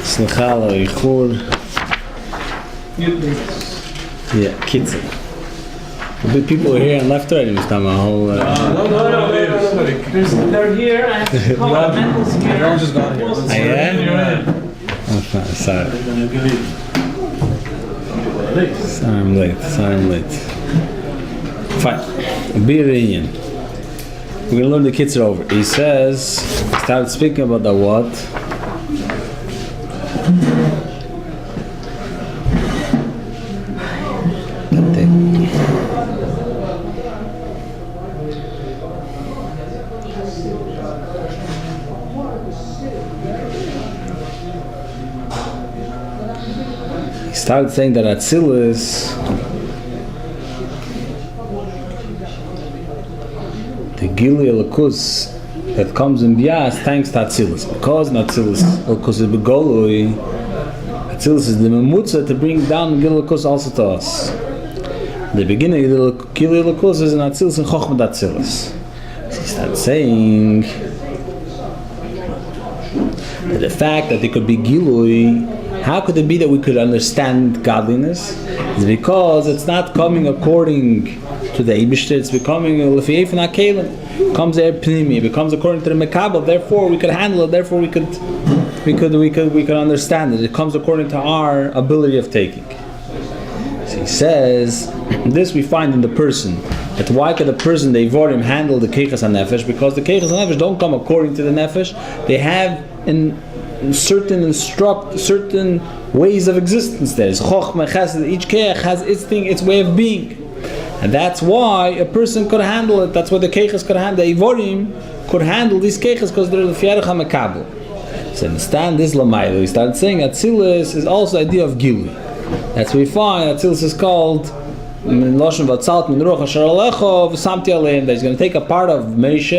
Slichalo, Yichur. Yeah, Kitzel. The people are here and left already, Mr. Mahal. No. They're here and Mendel's here. Everyone's just gone here. Yeah? Oh, sorry. Sorry, I'm late. Fine. Be Ayin. We're going to learn the Kitzur over. He says, started speaking about the what? He started saying that Atzilus, the Gili Elokus that comes in Bias, thanks to Atzilus. Because Atzilus Elokus is Begolui, Atzilus is the Memutza to bring down Gili Elokus also to us. The beginning of the Gili Elokus is in Atzilus and Chochmah Atzilus. So he started saying that the fact that it could be Gilui, how could it be that we could understand godliness? It's because it's not coming according to the Eibishter, it's becoming Lefiyef and Akelim. It comes there Pnimi, it becomes according to the Mekabel, therefore we could handle it, therefore we could understand it. It comes according to our ability of taking. So he says, this we find in the person. That why could the person, the Ivorim, handle the Keichas HaNefesh? Because the Keichas HaNefesh don't come according to the Nefesh. They have certain ways of existence. There is Chochmah, Chesed, each Keich has its thing, its way of being. And that's why a person could handle it. That's why the Keichas could handle, the Ivorim could handle these Keichas because they're the Fiyarech HaMekabel. So understand this Lamaylo. He started saying Atzilus is also the idea of Gili. That's what we find. Atzilus is called that he's going to take a part of Moshe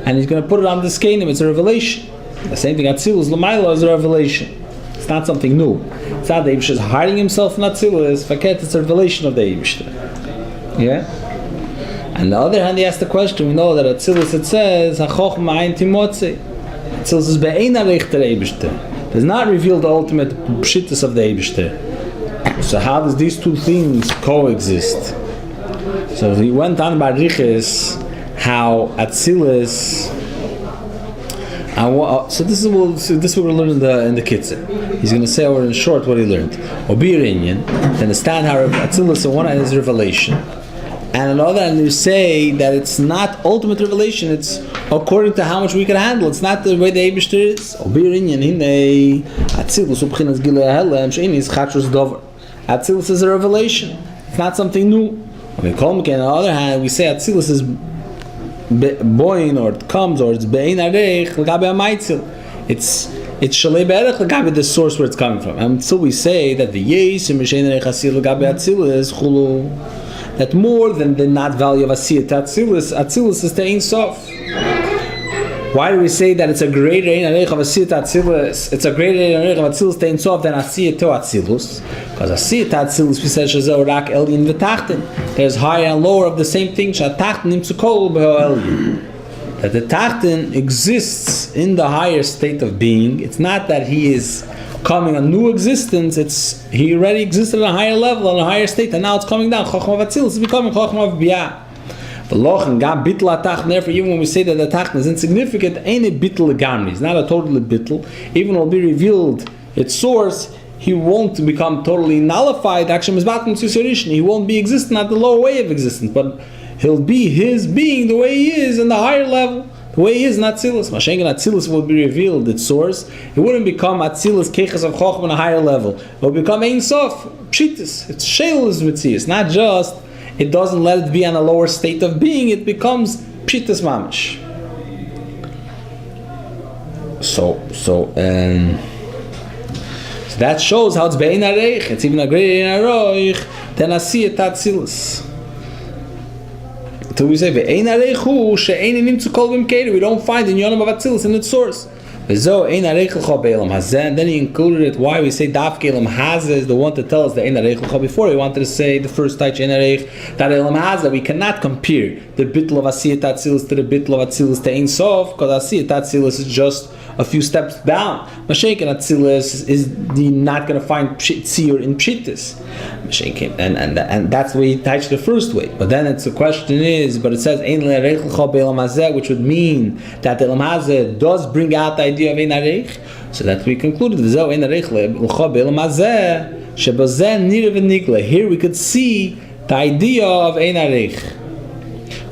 and he's going to put it on the Skenim. It's a revelation. The same thing, Atzilus L'mayla is a revelation. It's not something new. It's not the Eibishter is hiding himself in Atzilus. Faket, it's a revelation of the Eibishter. Yeah? On the other hand, he asked the question, we know that Atzilus, it says, HaChochmah Ayin Timotze. Atzilus is Be'ein HaReich der Eibishter. It does not reveal the ultimate pshittus of the Eibishter. So how does these two things coexist? So he went on by Riches, how Atzilus. So this is what we learned in the Kitzur. He's going to say over in short what he learned. Obi Ayin, to understand how Atzilus on one hand is revelation, and on the other hand you say that it's not ultimate revelation. It's according to how much we can handle. It's not the way the Eibishter is. Obi Ayin hinei Atzilus ubchinas gilui hahelem she'ini is chadshus dover. Atzilus is a revelation. It's not something new. On the other hand, we say Atzilus is boin, or it comes, or it's be'ein arech l'gabe ha'maitzil. It's shalei be'erech l'gabe the source where it's coming from. And so we say that the yes and m'shein arech asir l'gabe Atzilus chulu, that more than the not value of asir to Atzilus is the Ein Sof. Why do we say that it's a greater Ein Arech of Asir to Atzilus? It's a greater Ein Arech of Atzilus to Ein Sof than Asir to Atzilus. Because Asir to Atzilus, we said, Shazor Rak Elyin v'Tachten. There's higher and lower of the same thing. Shatachten nimtzu kol b'ho Elyin. That the Tachten exists in the higher state of being. It's not that he is coming a new existence. It's he already existed on a higher level, on a higher state, and now it's coming down. Chochmah of Atzilus is becoming Chochmah of Biyah. Therefore, even when we say that the Tachten is insignificant, ain't a bittul gamri. It's not a totally bittul. Even when it will be revealed its source, he won't become totally nullified. He won't be existent at the lower way of existence, but he'll be his being the way he is in the higher level, the way he is in Atzilus. Mashengen Atzilus will be revealed its source. It wouldn't become Atzilus Keichas of Chochmah on a higher level. It will become Ein Sof, Pshitis. It's Sheilus Mitzvah. It's not just. It doesn't let it be on a lower state of being, it becomes Pshitas Mamish. So that shows how it's Be'ein HaReich. It's even a greater Ein HaReich than Asiyat Atzilus. So we say Be'ein HaReich hu she'ein nimtzu kol b'mkeir. We don't find in Yonam of Atzilus in its source. And then he included it. Why we say Daf Elam Hazeh is the one to tell us the Ein Arech L'cha. Before he wanted to say the first Taich Ein Arech, that Elam Hazeh, we cannot compare the Bittul of Asiyat Atzilus to the Bittul of Atzilus to Ein Sof, because Asiyat Atzilus is just a few steps down. Mashenkin Atzilus is not going to find Shiur in Pshittis. And that's the way he touched the first way. But then the question is, but it says Ein Arech L'cha Be'elam Hazeh, which would mean that the Elam Hazeh does bring out the idea of Ein Arech. So that we concluded V'zeh Ein Arech L'cha Be'elam Hazeh Shebazeh Nirav Nikla. Here we could see the idea of Ein Arech.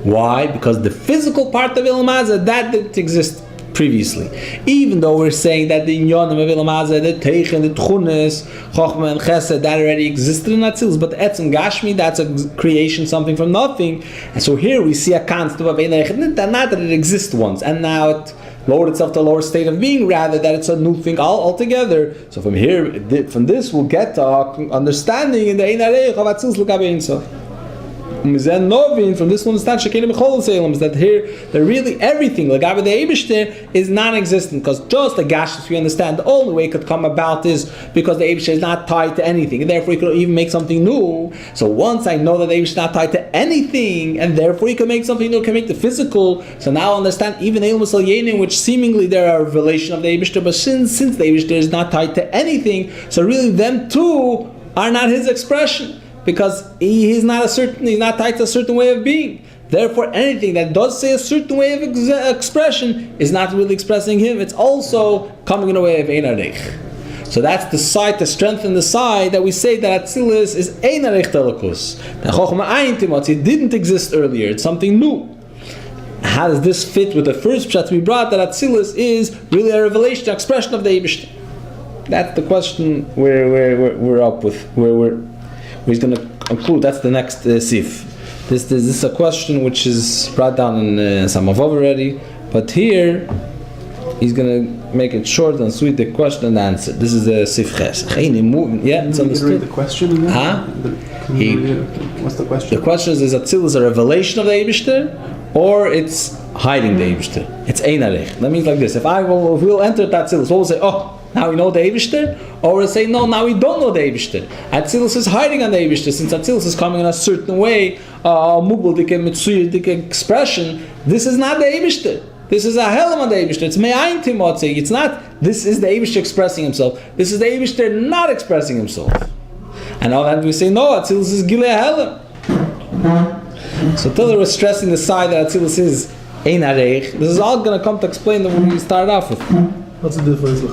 Why? Because the physical part of Elam Hazeh, that didn't exist previously. Even though we're saying that the Inyanim of Elam Hazeh, the Teichen, the Tchunis, Chochmah and Chesed, that already existed in Atzilus, but Etzem Gashmi, that's a creation, something from nothing. And so here we see a concept of Ein Arech, not that it exists once, and now it lowered itself to a lower state of being, rather that it's a new thing altogether. So from here, from this, we'll get understanding in the Ein Arech of Atzilus L'Gabe Ein Sof. From this one understand that here that really everything like the Eibishter is non-existent, because just the Gashus we understand the only way it could come about is because the Eibishter is not tied to anything, and therefore he could even make something new. So once I know that the Eibishter is not tied to anything, and therefore he can make something new, can make the physical. So now I understand even Eil Musal Yenim, which seemingly there are a revelation of the Eibishter, but since the Eibishter is not tied to anything, so really them too are not his expression. Because he's not tied to a certain way of being. Therefore, anything that does say a certain way of expression is not really expressing him. It's also coming in a way of Ein Arech. So that's the side, to strengthen the side that we say that Atzilus is Ein Arech Telekus. That Chochmah Ayin Timotzi, it didn't exist earlier. It's something new. How does this fit with the first pshat we brought, that Atzilus is really a revelation, an expression of the Eibishter? That's the question we're up with. He's going to conclude. That's the next sif. This is a question which is brought down in Samavov already, but here he's going to make it short and sweet, the question and answer. This is the sif ches. Yeah, it's understood. Read the question again? What's the question? The question is Atzilus a revelation of the Eibishter, or it's hiding the Eibishter? It's Ein Arech. That means like this: if we'll enter Atzilus, we'll say, oh, now we know the Eibishter, or we'll say, no, now we don't know the Eibishter. Atzilus is hiding on the Eibishter, since Atzilus is coming in a certain way, expression. This is not the Eibishter. This is a Helam on the Eibishter. It's Me'ayin Timotzi. It's not, this is the Eibishter expressing himself. This is the Eibishter not expressing himself. And all that we say, no, Atzilus is Gilei Helam. So Tiller was stressing the side that Atzilus is Ein Arech. This is all going to come to explain what we started off with. What's the difference in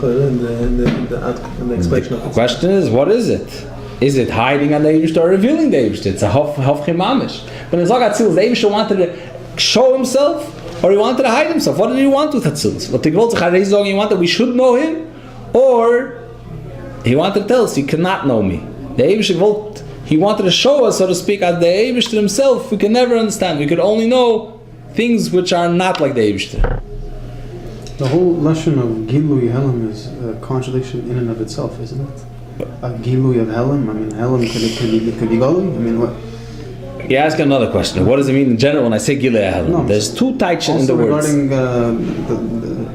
the expression of it? The question is, what is it? Is it hiding on the Eibishter or revealing the Eibishter? It's a Hofchim Mamish. When it's like Atzilus, the Eibishter wanted to show himself, or he wanted to hide himself. What did he want with Atzilus? What he wanted that we should know him, or he wanted to tell us, you cannot know me. The Eibishter, he wanted to show us, so to speak, as the Eibishter himself, we can never understand. We could only know things which are not like the Eibishter. The whole lesson of Gilui Helam is a contradiction in and of itself, isn't it? A Gilui of Helam, I mean, Helam could be Goli? I mean, what? You ask another question. What does it mean in general when I say Gilui Helam? No, there's two taichen in the words. Regarding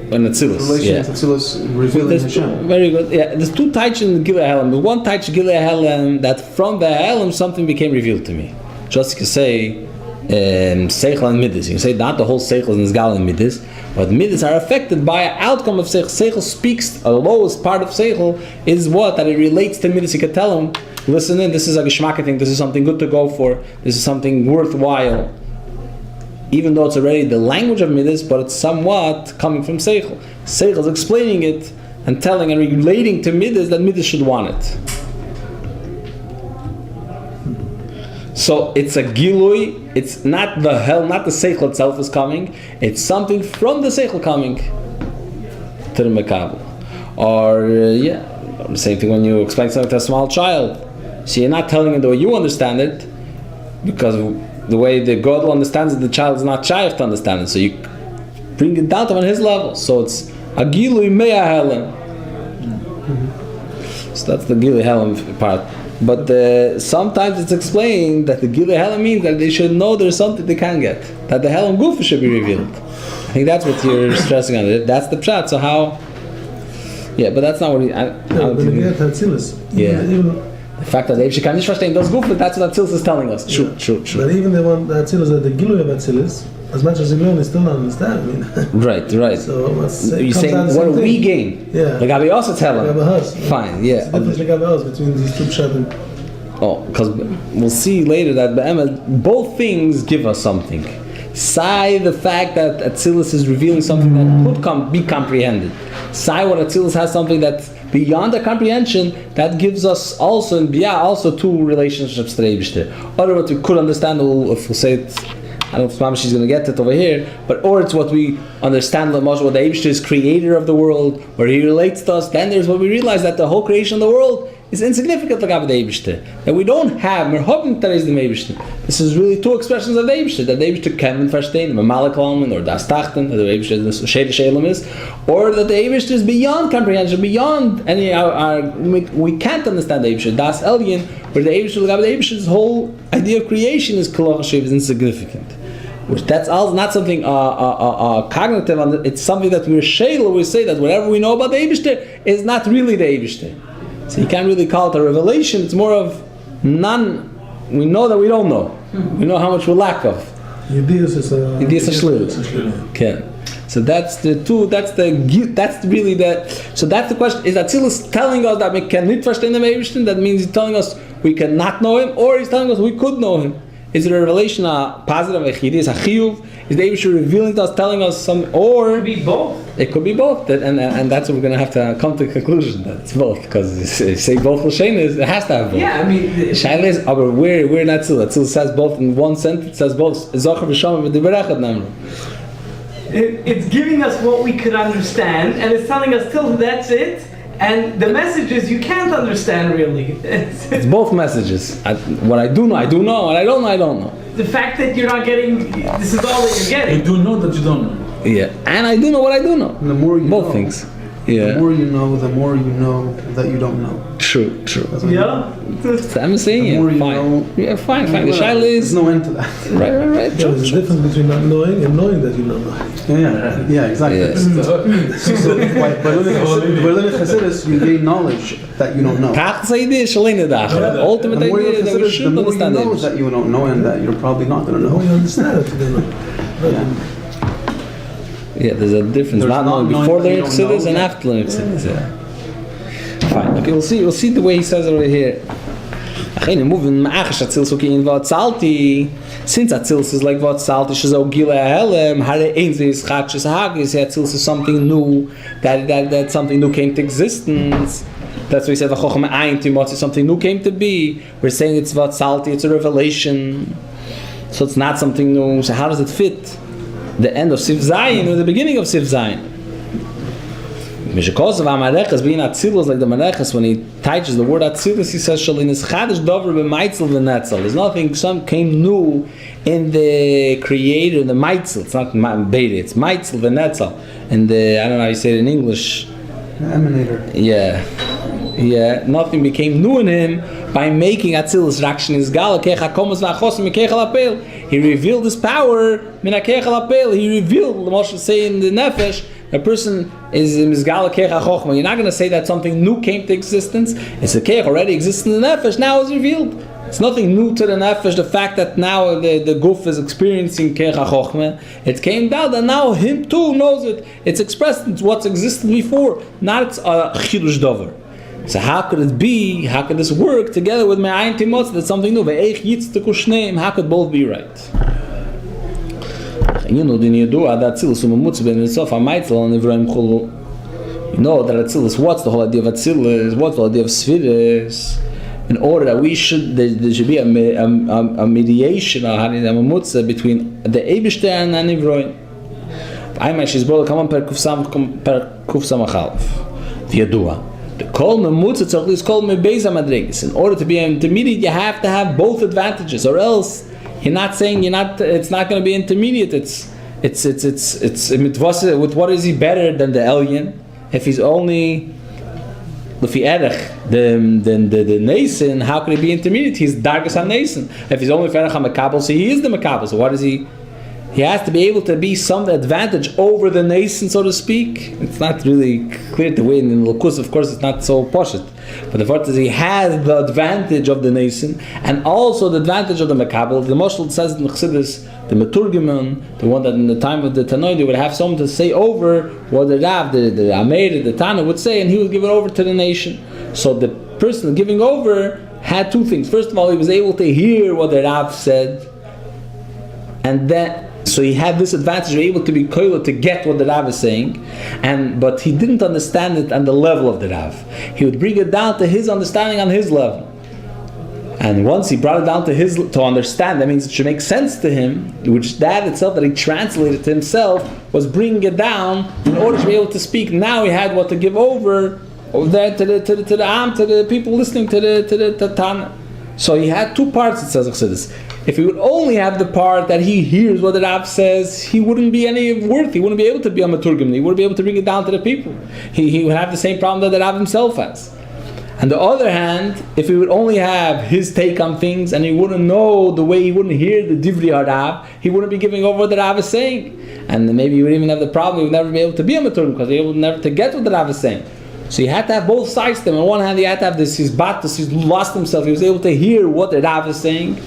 the Atzilus, relation of Atzilus revealing Hashem. Very good. Yeah, there's two taichen in Gilui Helam. The one taich Gilui Helam, that from the Helam something became revealed to me. Just to say, Seichel and Midas. You can say not the whole Seichel is Gal and Midas, but Midas are affected by an outcome of Seichel. Seichel speaks, the lowest part of Seichel is what? That it relates to Midas. You can tell him, listen in, this is a geschmack thing, this is something good to go for, this is something worthwhile. Even though it's already the language of Midas, but it's somewhat coming from Seichel. Seichel is explaining it and telling and relating to Midas that Midas should want it. So it's a gilui. It's not the hell, not the seichel itself is coming. It's something from the seichel coming to the mekabel. Or the same thing when you explain something to a small child. So you're not telling it the way you understand it, because the way the God understands it, the child is not shaykh to understand it. So you bring it down to on his level. So it's a gilui mea helen. So that's the gilui helen part. But sometimes it's explained that the Gilui Helam means that they should know there's something they can get. That the Helam Gufa should be revealed. I think that's what you're stressing on it. That's the pshat. So how Yeah, but that's not what he... I don't When think you get Atzilus, even the fact that the Eibishter can nicht verstehen das Guf, that's what Atzilus is telling us. True. but even the one Atzilus, the Gilui of Atzilus, as much as you learn, they still don't understand. I mean, Right. so You're saying, what do we gain? Yeah. Like Rabbi also tell him. Rabbi has. Fine, yeah. It's a difference like Rabbi has between these two pshatim. Oh, because we'll see later that both things give us something. Sai the fact that Atzilus is revealing something that could be comprehended. Sai what Atzilus has something that's beyond the comprehension, that gives us also in Biyah also two relationships to the Eibishter. Or what we could understand, if we'll say it, I don't know if Mama she's going to get it over here, but or it's what we understand what the Eibishter is creator of the world, where he relates to us. Then there's what we realize that the whole creation of the world is insignificant like the Eibishter. That we don't have merhobim that is the Eibishter. This is really two expressions of the Eibishter. That the Eibishter can verstehen, the Malak Alman or das Tachten, that the Eibishter is the Shede Shalom is, or that the Eibishter is beyond comprehension, beyond any we can't understand the Eibishter. Das Elyon, where the Eibishter, the Eibishter's whole idea of creation is Koloch Hashem is insignificant. Which that's also not something cognitive. It's something that we're shayla. We say that whatever we know about the Eibishter is not really the Eibishter. So you can't really call it a revelation. It's more of none. We know that we don't know. We know how much we lack of. Yediyas is shlilut. Okay. So that's the two. That's really that. So that's the question: is Atzilus telling us that we can not verstehen the Eibishter? That means he's telling us we cannot know him, or he's telling us we could know him. Is it a revelation, a positive, a chidis, a chiyuv? Is the Eibishter revealing to us, telling us some, or... It could be both. It could be both, and that's what we're going to have to come to a conclusion, that it's both, because if you say both l'shein, it has to have both. Yeah, I mean... Shaila is, but we're not Tzil. Tzil says both in one sentence, it says both. Zocher v'shamim v'diberechad namru. It's giving us what we could understand, and it's telling us till that's it. And the messages you can't understand really. It's both messages. What I do know, I do know. What I don't know, I don't know. The fact that you're not getting, this is all that you're getting. You do know that you don't know. Yeah, and I do know what I do know. And the more you both know, things. Yeah. The more you know that you don't know. True. Yeah. So I'm saying the more you fine. know, Yeah, fine. The well, shaila is there's no end to that. Right. There's a difference between not knowing and knowing that you don't know. Yeah, exactly. Yeah. So by learning Chassidus, you gain knowledge that you don't know. The ultimate The more you idea that we Chassidus, should the more you understand know it. that you don't know and that you're probably not going to The more you know. understand it, you don't know. Yeah, there's a difference. There's Not not knowing knowing before that you learning don't know, Chassidus and yeah. after learning Chassidus. Yeah. Fine. Okay, we'll see the way he says it over here. Since Atzilus is like Vatsalti, Shazogila Helem, Hare Einzis, Chatchis Hagis, Atzilus is something new, that something new came to existence. That's why he said V'chochem Ayin Timotzi, something new came to be. We're saying it's Vatsalti, it's a revelation. So it's not something new. So how does it fit? The end of Siv Zayin or the beginning of Siv Zayin? Mishakos of Amarechas being Atzilus like the Marechas, when he touches the word Atzilus, he says Shalin is Chadish Dover b'Meitzel v'Netzel. There's nothing, some came new in the creator, the Meitzel. It's not Beit, it's Meitzel v'Netzel. And I don't know how you say it in English. The emanator. Yeah, nothing became new in him by making Atzilus Rakshin is Gal Kecha Komas v'Achosim Mekechal Apel. He revealed his power Min Kechal Apel. He revealed, the Moshe say in the Nefesh, a person is Mizgal Kecha Chochma. You're not going to say that something new came to existence. It's a Kech already exists in the Nefesh, now is revealed. It's nothing new to the Nefesh, the fact that now the Guf is experiencing Kecha Chochma. It came down and now him too knows it. It's expressed, it's what's existed before, not a Chidush Dover. So how could it be, how could this work together with Me'ayin Timotz, that's something new? How could both be right? You know that Atzilus, what's the whole idea of Atzilus? What's the idea of Sfiris? In order that there should be a mediation, a mamutza between the Eibishter and the Nivroin. Einmal she's brought come on per kufsam achalf. V'yadua. The kol mamutza tzarich is called Beis madregis. In order to be an intermediate, you have to have both advantages, or else you're not saying it's not going to be intermediate. It's with what is he better than the Elyon? If he's only Lefi Erech the Nason, how can he be intermediate? He's Dargas HaNason. If he's only Ferech HaMakabel, so he is the Makabel. So what is he? He has to be able to be some advantage over the nation, so to speak. It's not really clear the way in the Lukus, of course, it's not so poshut. But the fact is, he has the advantage of the nation and also the advantage of the Makabel. The Moshel says in Chassidus, the Meturgiman, the one that in the time of the Tanoi, they would have someone to say over what the Rav, the Ameir, the Tana would say, and he would give it over to the nation. So the person giving over had two things. First of all, he was able to hear what the Rav said, and then so he had this advantage of able to be koila to get what the Rav is saying, but he didn't understand it on the level of the Rav. He would bring it down to his understanding on his level. And once he brought it down to understand, that means it should make sense to him, which that itself that he translated to himself was bringing it down in order to be able to speak. Now he had what to give over there to the people listening to the Tana. So he had two parts, it says Chassidus. If he would only have the part that he hears what the Rav says, he wouldn't be any worth. He wouldn't be able to be a Maturgim. He wouldn't be able to bring it down to the people. He would have the same problem that the Rav himself has. On the other hand, if he would only have his take on things and he wouldn't know the way, he wouldn't hear the Divri Rav, he wouldn't be giving over what the Rav is saying. And then maybe he would even have the problem, he would never be able to be a Maturgim because he would never to get what the Rav is saying. So you had to have both sides to him. On one hand, he had to have this, his batus, he's lost himself. He was able to hear what the Rav is saying.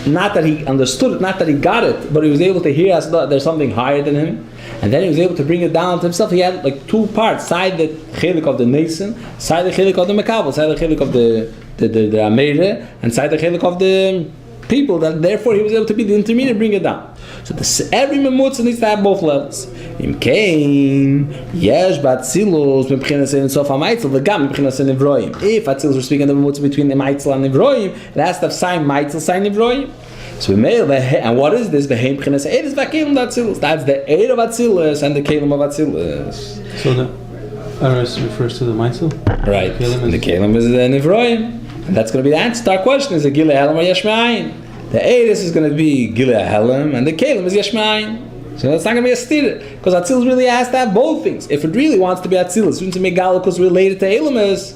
Not that he understood it, not that he got it, but he was able to hear as there's something higher than him. And then he was able to bring it down to himself. He had like two parts, side the chelik of the nation, side the chelik of the Makabel, side the chelik of the Ameire, and side the chelik of the people. That therefore he was able to be the intermediate, bring it down. So every memutza needs to have both levels. Im kain yesh batzilus mebchinas in sof ha'maitzel v'gam mebchinas in nivroim. If atzilus were speaking the memutza between the maitzel and nivroim, it has to have sign maitzel, sign nivroim. So we may and what is this? V'heim mebchinas eid is v'kelim atzilus. That's the eid of atzilus and the kelim of atzilus. So the Aris refers to the maitzel. Right. And the kelim is the nivroim. And that's going to be the answer to our question: is a gilei helam or yesh me'ayin? The Eidus is going to be Gilei Helam, and the Kalim is Yesh Me'ayin. So it's not going to be a stir, because Atzilus really has to have both things. If it really wants to be Atzilus, it needs to make Galikus related to Elamis.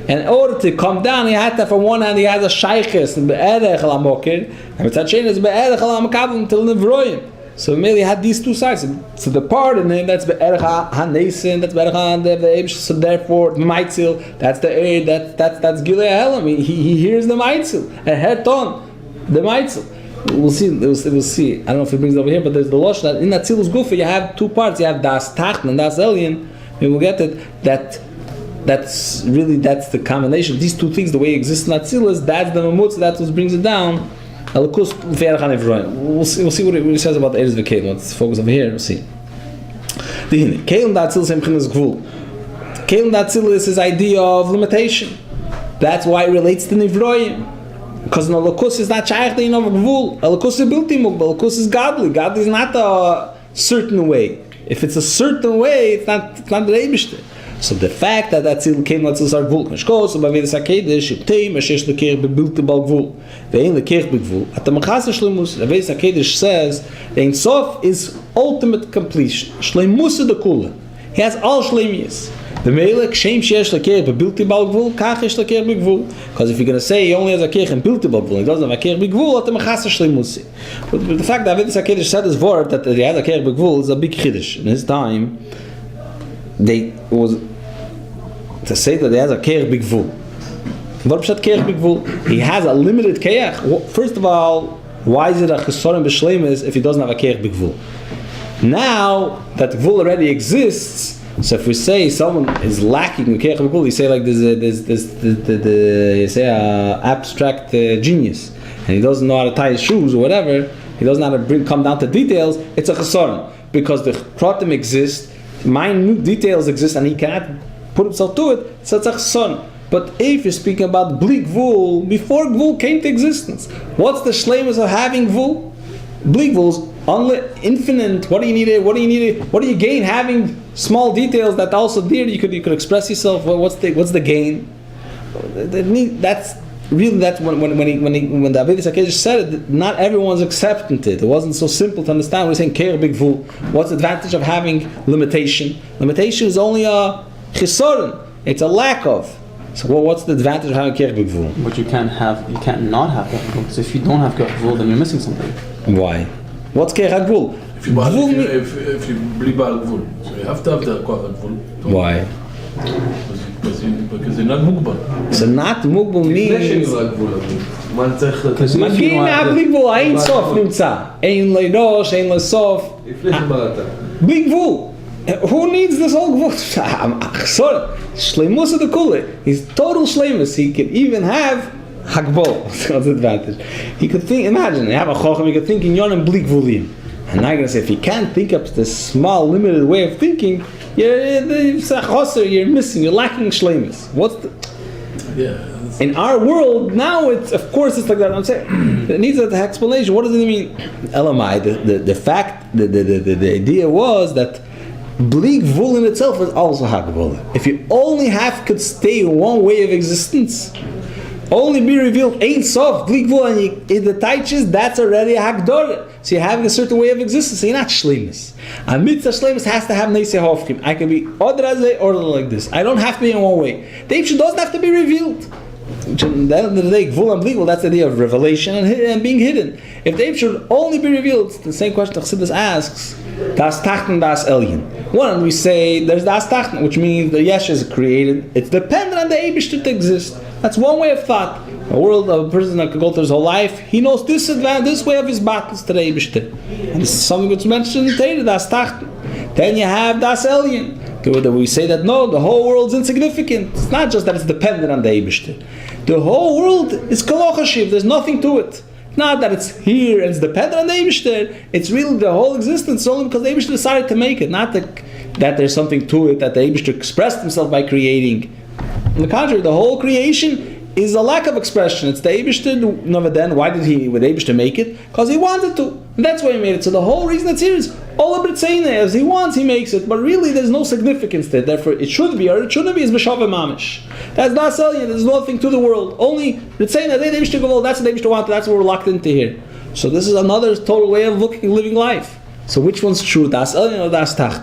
And in order to come down, he had to have, on one hand, he has a Shaykhis, and Be'erech al-Amokir, and Mitzad is Be'erech al-Amakabim till Nevroim. So Meli had these two sides. So the part in him, that's Be'erech ha-Nesin, that's Be'erech ha-Eibish, so therefore, Maitzil, that's the Eid, that's Gilei Helam. He hears the Maitzil, a head on. The Maitzel. We'll see. I don't know if it brings it over here, but there's the Losh that in Atzilus Gufa you have two parts. You have Das Tacht and Das Elyon. We will get it. That's the combination. These two things, the way it exists in Atzilus, that's the Mamutz, that's what brings it down. We'll see what he says about the Eretz V'Kelim. Let's focus over here. We'll see. Kelim D'Atzilus Emchinas Gvul. Kelim D'Atzilus is his idea of limitation. That's why it relates to Nivroim. Because an Elokus is not shaykh to Yinov Gvul. Elokus is built in Mukbal. Elokus is godly. Godly is not a certain way. If it's a certain way, it's not the Rebbe. So the fact that Atzil came to Atzil Gvul, Meshkos, so by Vedas HaKedesh, Yiptei, Meshesh Lekir, Bebuilt Bal Gvul, Ve'en Lekir Begvul. At the Mechas Shleimus, Vedas HaKedesh says, the Ein Sof is ultimate completion. Shleimus the Kula. He has all Shleimius. The Melech Shem Shesh Lekir Bebilti Bal Gvul, Kach Yesh Lekir Begvul. Because if you're going to say he only has a Kech and Bilti Bal Gvul, he doesn't have a Kech Begvul, at the Mechas Shleimusi. But the fact that Vedas HaKedesh said this word that he has a Kech Begvul is a big Chiddush. In his time, to say that he has a Kech Begvul. What Pshat Kech Begvul? He has a limited Kech. First of all, why is it a Chesorim B'Shleimus if he doesn't have a Kech Begvul? Now that Gvul already exists, so if we say someone is lacking in Kech Begvul, you say like you say abstract genius, and he doesn't know how to tie his shoes or whatever, he doesn't know how to come down to details, it's a Chesorim. Because the Pratim exist, minute details exist, and he cannot put himself to it, so it's a Chesorim. But if you're speaking about Bli Gvul, before Gvul came to existence, what's the shleimus of having Gvul? Bli Gvul's infinite. What do you need? What do you gain having small details that also there you could express yourself? What's the gain? That's when the Avedis HaKedesh said it, not everyone's accepting it. It wasn't so simple to understand. We're saying Keir Big Gvul. What's the advantage of having limitation? Limitation is only a chisoron. It's a lack of. So what's the advantage of having Keir Big Gvul? But you can't not have Keir Big Gvul, because if you don't have Keir Big Gvul, then you're missing something. Why? What's Keich HaGvul? If you bli Baal Gvul, so you have to have the Koach HaGvul. Why? Because you're not Mugbal. So not Mugbal means... Because if you מגיעים want בלי גבול, אין סוף נמצא. אין לראש, אין לסוף. בלי גבול. Who needs this whole gvul? Sorry. Shleimus of the Kula. He's total shleimus. He can even have hagbol. What's the advantage? He could think, imagine, you have a chochem, he could think in yon and bli gvulim. And now you're going to say, if you can't think up this small, limited way of thinking, you're missing, you're lacking shleimus. What's the... Yeah. In our world, now it's, of course it's like that. I'm saying, it needs an explanation. What does it mean? Elamai, the fact, the idea was that Bli Gvul in itself is also Hagbul. If you only could stay in one way of existence, only be revealed Ein Sof, Bli Gvul, and the Taichis, that's already a Hagdor. So you're having a certain way of existence, so you're not Shleimus. A mitzvah Shleimus has to have Neisei Hofkim. I can be Odrazeh or like this. I don't have to be in one way. The Ibsh doesn't have to be revealed. At the end of the day, Gvul and Bli Gvul, that's the idea of revelation and being hidden. If the Ibsh should only be revealed, the same question Chassidus asks, Das Tachten, Das Elyon. One, we say there's Das Tachten, which means the Yesh is created. It's dependent on the Eibush to exist. That's one way of thought. A world of a person that could go through his whole life, he knows this way of his battles to the Eibush. And this is something that's mentioned in the Torah, Das Tachten. Then you have Das Elyon. We say that no, the whole world's insignificant. It's not just that it's dependent on the Eibush. The whole world is Kolochashiv, there's nothing to it. Not that it's here and it's dependent on the Eibishter. It's really the whole existence only because the Eibishter decided to make it. Not that there's something to it that the Eibishter expressed himself by creating. On the contrary, the whole creation is a lack of expression. It's the Eibishter. Then why did the Eibishter make it? Because he wanted to. And that's why he made it. So the whole reason it's here is all of it saying that as he wants, he makes it. But really, there's no significance to it. Therefore, it should be or it shouldn't be as B'Shaveh Mamish. That's not selling it. There's nothing to the world. Only it's saying that the Eibishter go, that's what the Eibishter wanted. That's what we're locked into here. So this is another total way of living life. So which one's true? Das Elyon or Das Tacht?